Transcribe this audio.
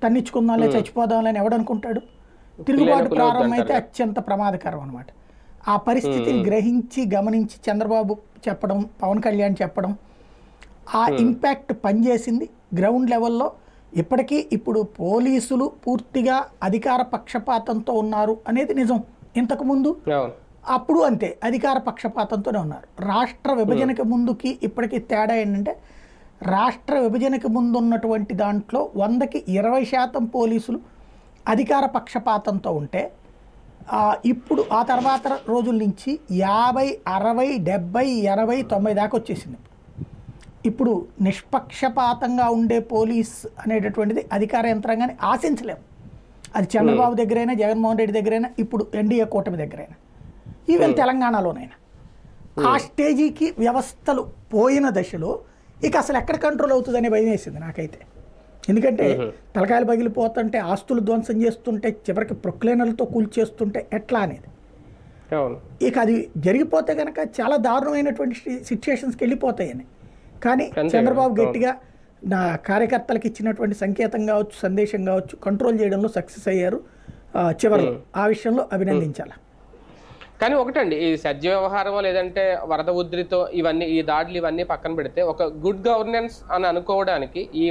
తన్నించుకుందాంలే చచ్చిపోదాంలే అని ఎవడనుకుంటాడు. తిరుగుబాటు ప్రారంభమైతే అత్యంత ప్రమాదకరం అనమాట. ఆ పరిస్థితిని గ్రహించి గమనించి చంద్రబాబు చెప్పడం, పవన్ కళ్యాణ్ చెప్పడం, ఆ ఇంపాక్ట్ పనిచేసింది గ్రౌండ్ లెవెల్లో. ఇప్పటికీ ఇప్పుడు పోలీసులు పూర్తిగా అధికార పక్షపాతంతో ఉన్నారు అనేది నిజం. ఇంతకుముందు అప్పుడు అంతే అధికార పక్షపాతంతోనే ఉన్నారు. రాష్ట్ర విభజనకి ముందుకి ఇప్పటికీ తేడా ఏంటంటే, రాష్ట్ర విభజనకి ముందు ఉన్నటువంటి దాంట్లో 100కి 20% పోలీసులు అధికార పక్షపాతంతో ఉంటే, ఇప్పుడు ఆ తర్వాత రోజుల నుంచి 50, 60, 70, 80, 90 దాకా వచ్చేసింది. ఇప్పుడు నిష్పక్షపాతంగా ఉండే పోలీస్ అనేటటువంటిది అధికార యంత్రాంగాన్ని ఆశించలేము. అది చంద్రబాబు దగ్గరైనా, జగన్మోహన్ రెడ్డి దగ్గరైనా, ఇప్పుడు ఎన్డీఏ కూటమి దగ్గరైనా, ఈవెన్ తెలంగాణలోనైనా. ఆ స్టేజీకి వ్యవస్థలు పోయిన దశలో ఇక అసలు ఎక్కడ కంట్రోల్ అవుతుందనే భయం వేసింది నాకైతే. ఎందుకంటే తలకాయలు పగిలిపోతుంటే, ఆస్తులు ధ్వంసం చేస్తుంటే, చివరికి ప్రొక్లైనర్లతో కూల్చేస్తుంటే ఎట్లా అనేది. ఇక అది జరిగిపోతే కనుక చాలా దారుణమైనటువంటి సిచ్యుయేషన్స్కి వెళ్ళిపోతాయని. కానీ చంద్రబాబు గట్టిగా నా కార్యకర్తలకు ఇచ్చినటువంటి సంకేతం కావచ్చు, సందేశం కావచ్చు, కంట్రోల్ చేయడంలో సక్సెస్ అయ్యారు చివరిలో. ఆ విషయంలో అభినందించాలి. కానీ ఒకటండి, ఈ సజ్జ వ్యవహారం లేదంటే వరద ఉధృతితో ఇవన్నీ, ఈ దాడులు ఇవన్నీ పక్కన పెడితే, ఒక గుడ్ గవర్నెన్స్ అని అనుకోవడానికి ఈ